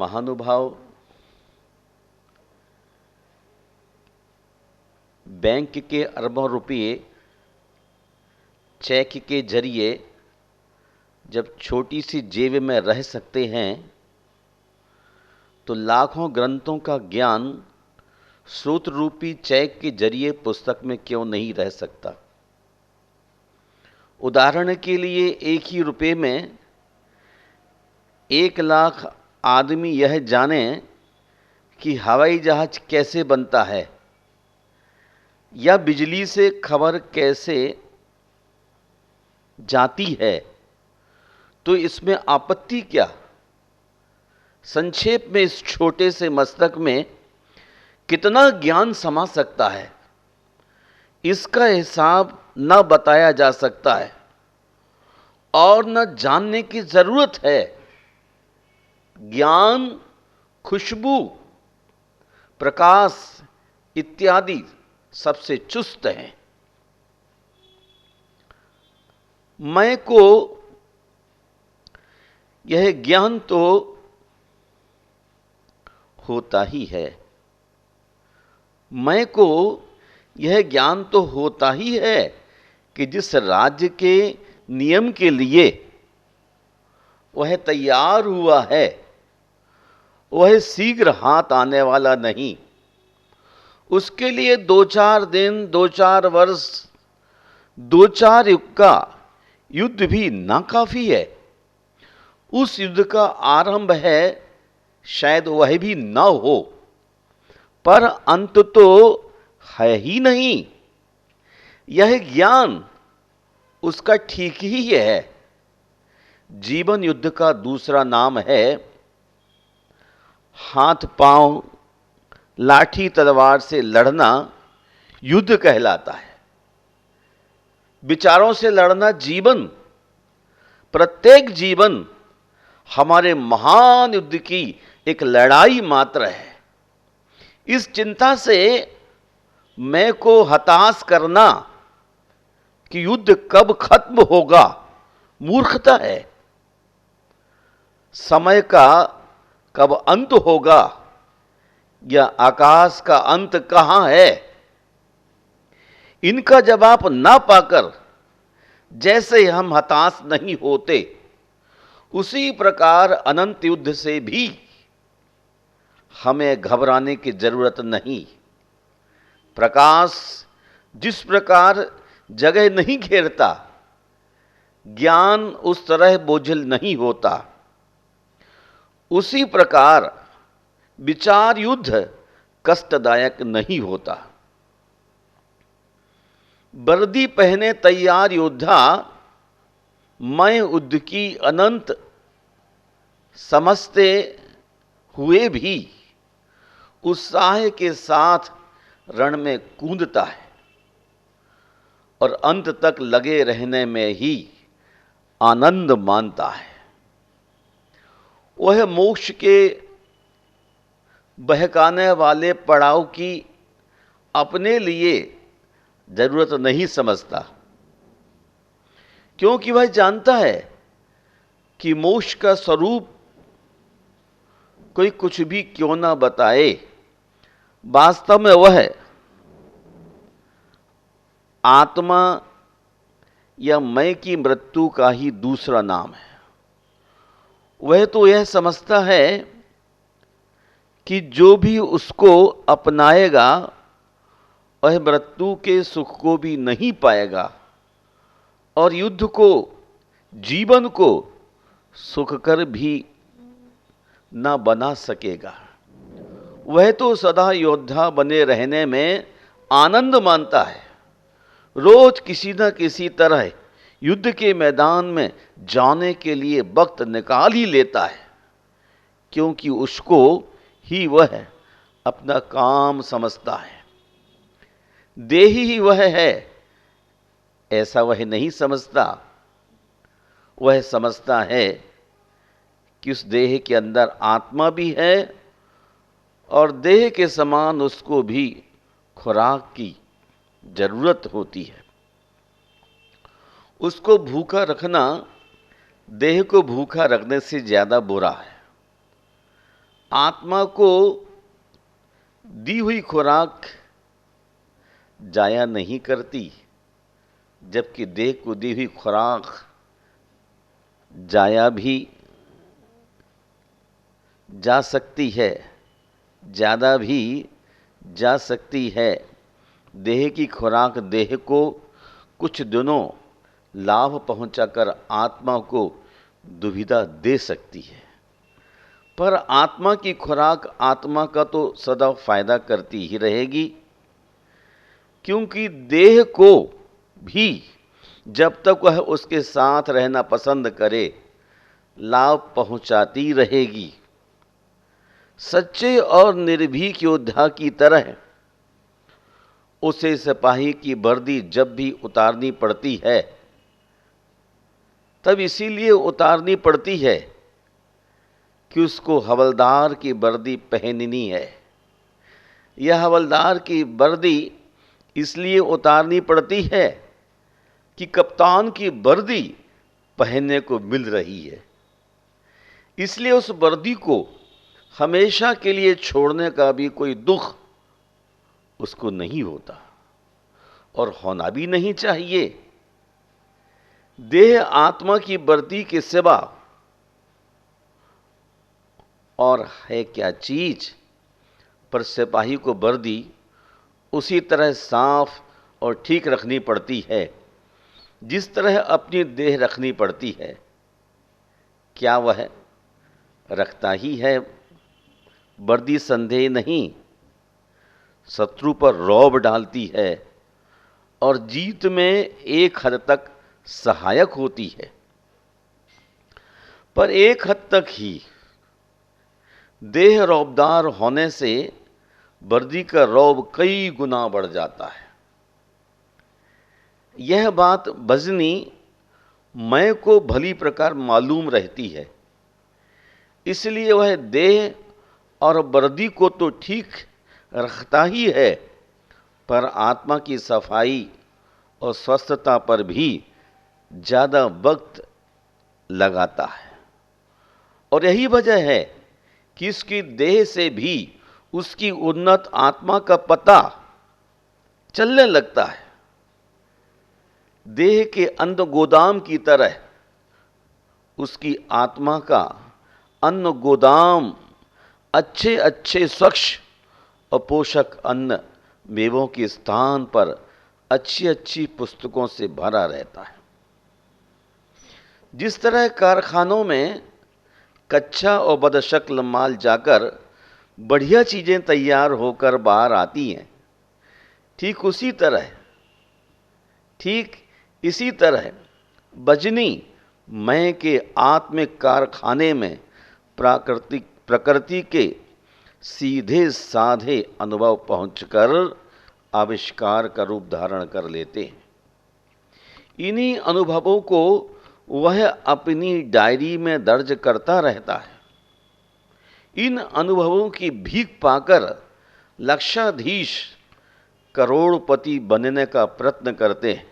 महानुभाव, बैंक के अरबों रुपये चेक के जरिए जब छोटी सी जेब में रह सकते हैं, तो लाखों ग्रंथों का ज्ञान स्रोत रूपी चेक के जरिए पुस्तक में क्यों नहीं रह सकता। उदाहरण के लिए, एक ही रुपये में 1 लाख आदमी यह जाने कि हवाई जहाज कैसे बनता है या बिजली से खबर कैसे जाती है, तो इसमें आपत्ति क्या। संक्षेप में इस छोटे से मस्तक में कितना ज्ञान समा सकता है, इसका हिसाब न बताया जा सकता है और न जानने की जरूरत है। ज्ञान, खुशबू, प्रकाश इत्यादि सबसे चुस्त हैं। मैं को यह ज्ञान तो होता ही है, मैं को यह ज्ञान तो होता ही है कि जिस राज्य के नियम के लिए वह तैयार हुआ है, वह शीघ्र हाथ आने वाला नहीं। उसके लिए 2-4 दिन, 2-4 वर्ष, 2-4 युग का युद्ध भी नाकाफी है। उस युद्ध का आरंभ है, शायद वह भी न हो, पर अंत तो है ही नहीं। यह ज्ञान उसका ठीक ही है। जीवन युद्ध का दूसरा नाम है हाथ पांव, लाठी तलवार से लड़ना युद्ध कहलाता है। विचारों से लड़ना जीवन, प्रत्येक जीवन हमारे महान युद्ध की एक लड़ाई मात्र है। इस चिंता से मैं को हताश करना कि युद्ध कब खत्म होगा, मूर्खता है। समय का कब अंत होगा या आकाश का अंत कहां है, इनका जवाब ना पाकर जैसे हम हताश नहीं होते, उसी प्रकार अनंत युद्ध से भी हमें घबराने की जरूरत नहीं। प्रकाश जिस प्रकार जगह नहीं घेरता, ज्ञान उस तरह बोझिल नहीं होता। उसी प्रकार विचार युद्ध कष्टदायक नहीं होता। वर्दी पहने तैयार योद्धा मैं युद्ध की अनंत समझते हुए भी उत्साह के साथ रण में कूदता है और अंत तक लगे रहने में ही आनंद मानता है। वह मोक्ष के बहकाने वाले पड़ाव की अपने लिए जरूरत नहीं समझता, क्योंकि वह जानता है कि मोक्ष का स्वरूप कोई कुछ भी क्यों ना बताए, वास्तव में वह आत्मा या मैं की मृत्यु का ही दूसरा नाम है। वह तो यह समझता है कि जो भी उसको अपनाएगा वह मृत्यु के सुख को भी नहीं पाएगा और युद्ध को, जीवन को सुखकर भी न बना सकेगा। वह तो सदा योद्धा बने रहने में आनंद मानता है। रोज किसी न किसी तरह युद्ध के मैदान में जाने के लिए वक्त निकाल ही लेता है, क्योंकि उसको ही वह अपना काम समझता है। देही ही वह है, ऐसा वह नहीं समझता। वह समझता है कि उस देह के अंदर आत्मा भी है और देह के समान उसको भी खुराक की जरूरत होती है। उसको भूखा रखना देह को भूखा रखने से ज्यादा बुरा है। आत्मा को दी हुई खुराक जाया नहीं करती, जबकि देह को दी हुई खुराक जाया भी जा सकती है, ज़्यादा भी जा सकती है। देह की खुराक देह को कुछ दिनों लाभ पहुंचाकर आत्मा को दुविधा दे सकती है, पर आत्मा की खुराक आत्मा का तो सदा फायदा करती ही रहेगी, क्योंकि देह को भी जब तक वह उसके साथ रहना पसंद करे लाभ पहुंचाती रहेगी। सच्चे और निर्भीक योद्धा की तरह उसे सिपाही की वर्दी जब भी उतारनी पड़ती है, तब इसीलिए उतारनी पड़ती है कि उसको हवलदार की वर्दी पहननी है। यह हवलदार की वर्दी इसलिए उतारनी पड़ती है कि कप्तान की वर्दी पहनने को मिल रही है, इसलिए उस वर्दी को हमेशा के लिए छोड़ने का भी कोई दुख उसको नहीं होता और होना भी नहीं चाहिए। देह आत्मा की वर्दी के सिवा और है क्या चीज, पर सिपाही को वर्दी उसी तरह साफ और ठीक रखनी पड़ती है जिस तरह अपनी देह रखनी पड़ती है। क्या वह रखता ही है? वर्दी संदेह नहीं, शत्रु पर रौब डालती है और जीत में एक हद तक सहायक होती है, पर एक हद तक ही। देह रौबदार होने से वर्दी का रौब कई गुना बढ़ जाता है। यह बात बजनी मैं को भली प्रकार मालूम रहती है, इसलिए वह देह और वर्दी को तो ठीक रखता ही है, पर आत्मा की सफाई और स्वस्थता पर भी ज़्यादा वक्त लगाता है। और यही वजह है कि इसकी देह से भी उसकी उन्नत आत्मा का पता चलने लगता है। देह के अन्न गोदाम की तरह उसकी आत्मा का अन्न गोदाम अच्छे अच्छे स्वच्छ और पोषक अन्न मेवों के स्थान पर अच्छी अच्छी पुस्तकों से भरा रहता है। जिस तरह कारखानों में कच्चा और बदशक्ल माल जाकर बढ़िया चीज़ें तैयार होकर बाहर आती हैं, ठीक इसी तरह बजनी मैं के आत्मिक कारखाने में प्रकृति के सीधे साधे अनुभव पहुंचकर आविष्कार का रूप धारण कर लेते हैं। इन्हीं अनुभवों को वह अपनी डायरी में दर्ज करता रहता है। इन अनुभवों की भीख पाकर लक्षाधीश करोड़पति बनने का प्रयत्न करते हैं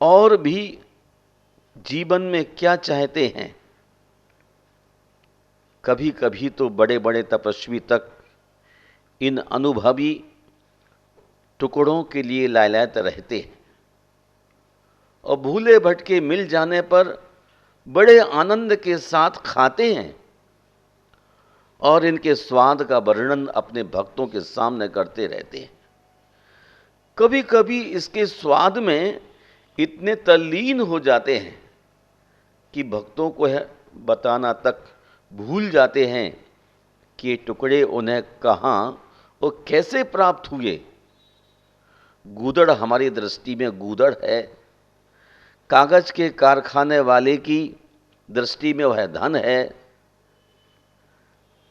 और भी जीवन में क्या चाहते हैं। कभी कभी तो बड़े बड़े तपस्वी तक इन अनुभवी टुकड़ों के लिए लालायत रहते हैं और भूले भटके मिल जाने पर बड़े आनंद के साथ खाते हैं और इनके स्वाद का वर्णन अपने भक्तों के सामने करते रहते हैं। कभी कभी इसके स्वाद में इतने तल्लीन हो जाते हैं कि भक्तों को बताना तक भूल जाते हैं कि ये टुकड़े उन्हें कहाँ और कैसे प्राप्त हुए। गूदड़ हमारी दृष्टि में गूदड़ है, कागज के कारखाने वाले की दृष्टि में वह धन है,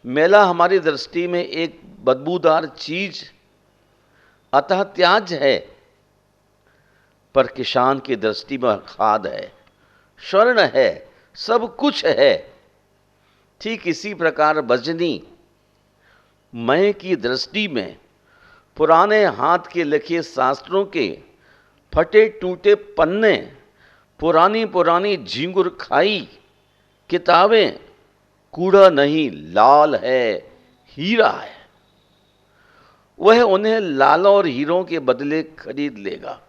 मेला हमारी दृष्टि में एक बदबूदार चीज अतः त्याज्य है, पर किसान की दृष्टि में खाद है, स्वर्ण है, सब कुछ है। ठीक इसी प्रकार बजनी मैं की दृष्टि में पुराने हाथ के लिखे शास्त्रों के फटे टूटे पन्ने पुरानी पुरानी झींगुर खाई किताबें, कूड़ा नहीं लाल है हीरा है। वह उन्हें लालों और हीरों के बदले खरीद लेगा।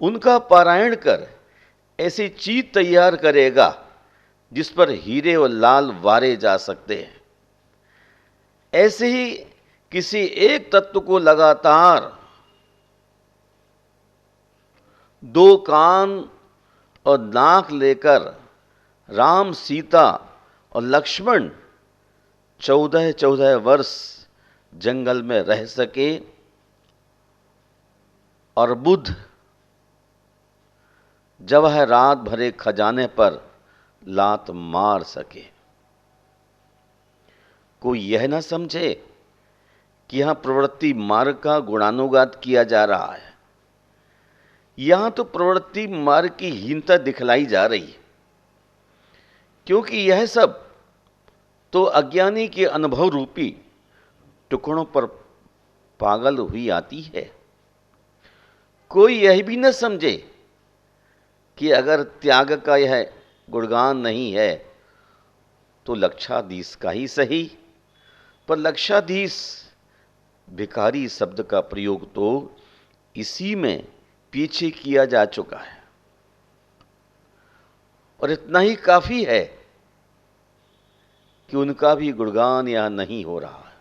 उनका पारायण कर ऐसी चीज तैयार करेगा जिस पर हीरे और लाल वारे जा सकते हैं। ऐसे ही किसी एक तत्व को लगातार दो कान और नाक लेकर राम, सीता और लक्ष्मण 14-14 वर्ष जंगल में रह सके और बुद्ध जब वह रात भरे खजाने पर लात मार सके। कोई यह ना समझे कि यहां प्रवृत्ति मार्ग का गुणानुवाद किया जा रहा है। यहां तो प्रवृत्ति मार्ग की हीनता दिखलाई जा रही है, क्योंकि यह सब तो अज्ञानी के अनुभव रूपी टुकड़ों पर पागल हुई आती है। कोई यह भी न समझे कि अगर त्याग का यह गुणगान नहीं है तो लक्षाधीश का ही सही, पर लक्षाधीश भिखारी शब्द का प्रयोग तो इसी में पीछे किया जा चुका है। और इतना ही काफी है कि उनका भी गुणगान यहां नहीं हो रहा है।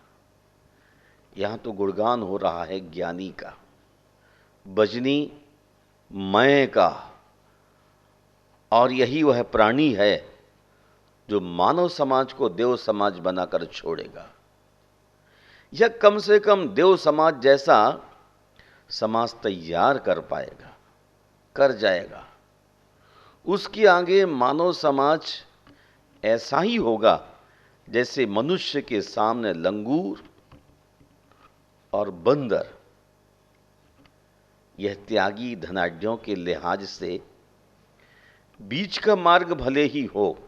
यहां तो गुणगान हो रहा है ज्ञानी का, बजनी मैं का। और यही वह प्राणी है जो मानव समाज को देव समाज बनाकर छोड़ेगा, या कम से कम देव समाज जैसा समाज तैयार कर पाएगा, कर जाएगा। उसके आगे मानव समाज ऐसा ही होगा जैसे मनुष्य के सामने लंगूर और बंदर। यह त्यागी धनाढ्यों के लिहाज से बीच का मार्ग भले ही हो,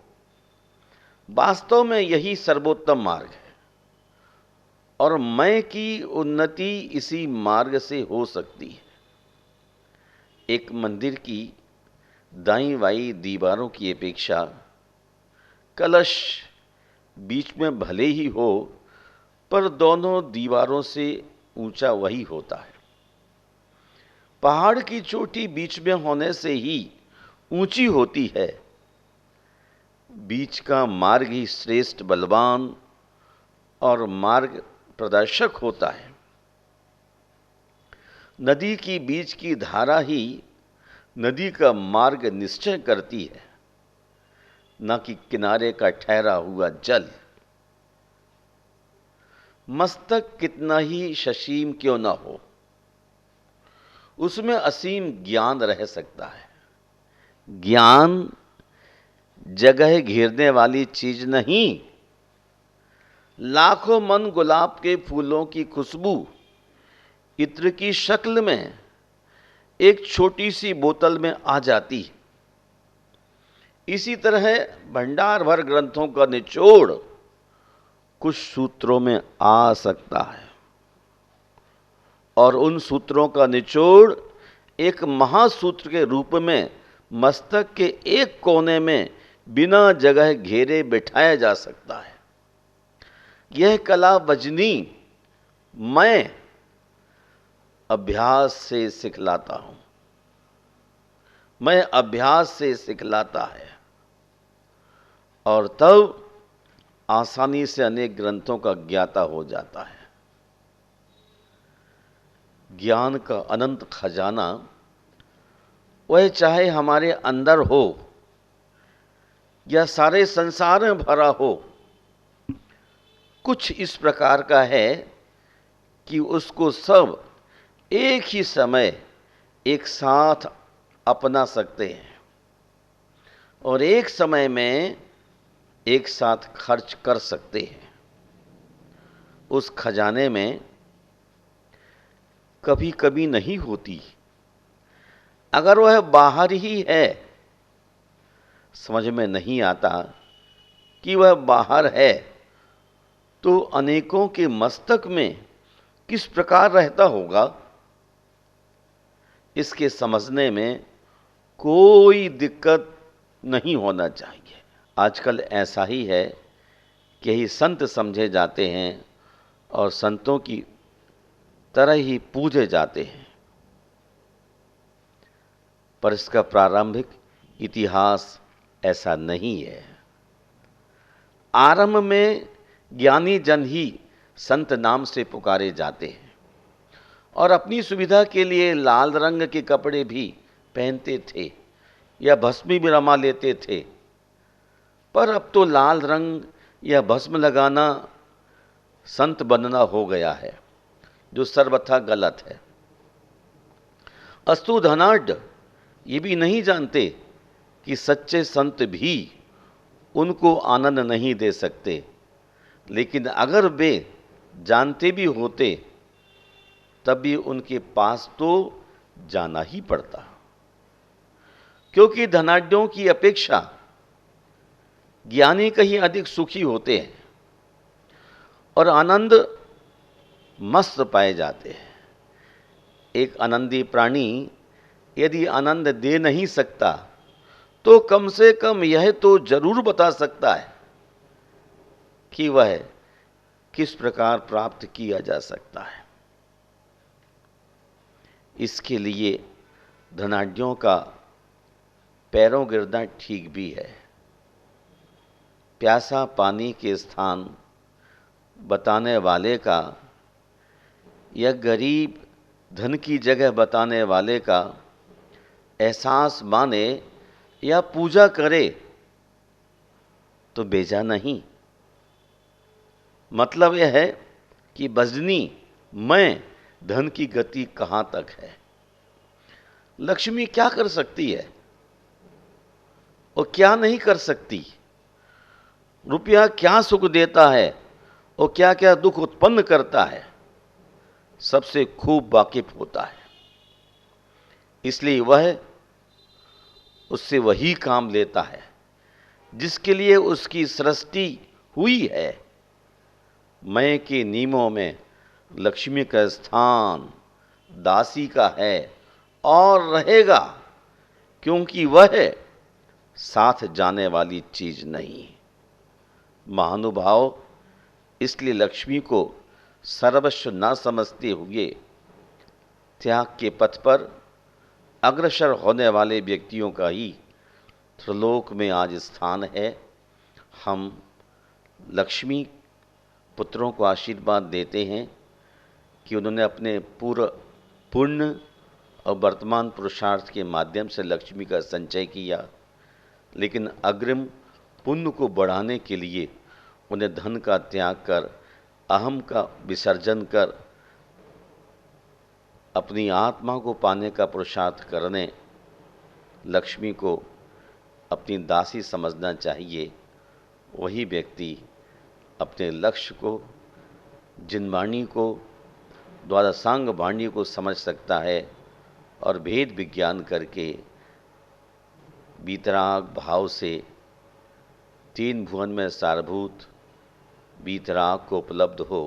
वास्तव में यही सर्वोत्तम मार्ग है। और मैं की उन्नति इसी मार्ग से हो सकती है। एक मंदिर की दाईं बाईं दीवारों की अपेक्षा कलश बीच में भले ही हो, पर दोनों दीवारों से ऊंचा वही होता है। पहाड़ की चोटी बीच में होने से ही ऊंची होती है। बीच का मार्ग ही श्रेष्ठ, बलवान और मार्ग प्रदर्शक होता है। नदी की बीच की धारा ही नदी का मार्ग निश्चय करती है, न कि किनारे का ठहरा हुआ जल। मस्तक कितना ही शशीम क्यों न हो, उसमें असीम ज्ञान रह सकता है। ज्ञान जगह घेरने वाली चीज नहीं। लाखों मन गुलाब के फूलों की खुशबू इत्र की शक्ल में एक छोटी सी बोतल में आ जाती। इसी तरह भंडार भर ग्रंथों का निचोड़ कुछ सूत्रों में आ सकता है, और उन सूत्रों का निचोड़ एक महासूत्र के रूप में मस्तक के एक कोने में बिना जगह घेरे बिठाया जा सकता है। यह कला बजनी मैं अभ्यास से सिखलाता हूं। मैं अभ्यास से सिखलाता है, और तब आसानी से अनेक ग्रंथों का ज्ञाता हो जाता है। ज्ञान का अनंत खजाना वह चाहे हमारे अंदर हो या सारे संसार में भरा हो, कुछ इस प्रकार का है कि उसको सब एक ही समय एक साथ अपना सकते हैं और एक समय में एक साथ खर्च कर सकते हैं। उस खजाने में कभी कभी नहीं होती। अगर वह बाहर ही है, समझ में नहीं आता कि वह बाहर है, तो अनेकों के मस्तक में किस प्रकार रहता होगा। इसके समझने में कोई दिक्कत नहीं होना चाहिए। आजकल ऐसा ही है कि ही संत समझे जाते हैं और संतों की तरह ही पूजे जाते हैं, पर इसका प्रारंभिक इतिहास ऐसा नहीं है। आरंभ में ज्ञानी जन ही संत नाम से पुकारे जाते हैं और अपनी सुविधा के लिए लाल रंग के कपड़े भी पहनते थे या भस्म भी रमा लेते थे, पर अब तो लाल रंग या भस्म लगाना संत बनना हो गया है, जो सर्वथा गलत है। अस्तु धनाढ्य ये भी नहीं जानते कि सच्चे संत भी उनको आनंद नहीं दे सकते, लेकिन अगर वे जानते भी होते तब भी उनके पास तो जाना ही पड़ता, क्योंकि धनाढ्यों की अपेक्षा ज्ञानी कहीं अधिक सुखी होते हैं और आनंद मस्त पाए जाते हैं। एक आनंदी प्राणी यदि आनंद दे नहीं सकता तो कम से कम यह तो जरूर बता सकता है कि वह किस प्रकार प्राप्त किया जा सकता है। इसके लिए धनाढ्यों का पैरों गिरना ठीक भी है। प्यासा पानी के स्थान बताने वाले का या गरीब धन की जगह बताने वाले का एहसास माने या पूजा करे तो बेजा नहीं। मतलब यह है कि बजनी मैं धन की गति कहां तक है। लक्ष्मी क्या कर सकती है और क्या नहीं कर सकती, रुपया क्या सुख देता है और क्या क्या दुख उत्पन्न करता है, सबसे खूब वाकिफ होता है। इसलिए वह उससे वही काम लेता है जिसके लिए उसकी सृष्टि हुई है। मैं के नियमों में लक्ष्मी का स्थान दासी का है और रहेगा, क्योंकि वह साथ जाने वाली चीज नहीं। महानुभाव इसलिए लक्ष्मी को सर्वस्व न समझते हुए त्याग के पथ पर अग्रसर होने वाले व्यक्तियों का ही त्रिलोक में आज स्थान है। हम लक्ष्मी पुत्रों को आशीर्वाद देते हैं कि उन्होंने अपने पूर्व पुण्य और वर्तमान पुरुषार्थ के माध्यम से लक्ष्मी का संचय किया, लेकिन अग्रिम पुण्य को बढ़ाने के लिए उन्हें धन का त्याग कर, अहम का विसर्जन कर अपनी आत्मा को पाने का पुरुषार्थ करने लक्ष्मी को अपनी दासी समझना चाहिए। वही व्यक्ति अपने लक्ष्य को, जिनवाणी को, द्वादशांग वाणी को समझ सकता है और भेद विज्ञान करके वीतराग भाव से तीन भुवन में सारभूत वीतराग को उपलब्ध हो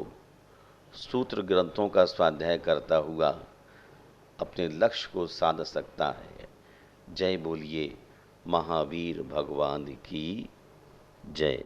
सूत्र ग्रंथों का स्वाध्याय करता हुआ अपने लक्ष्य को साध सकता है। जय बोलिए महावीर भगवान की जय।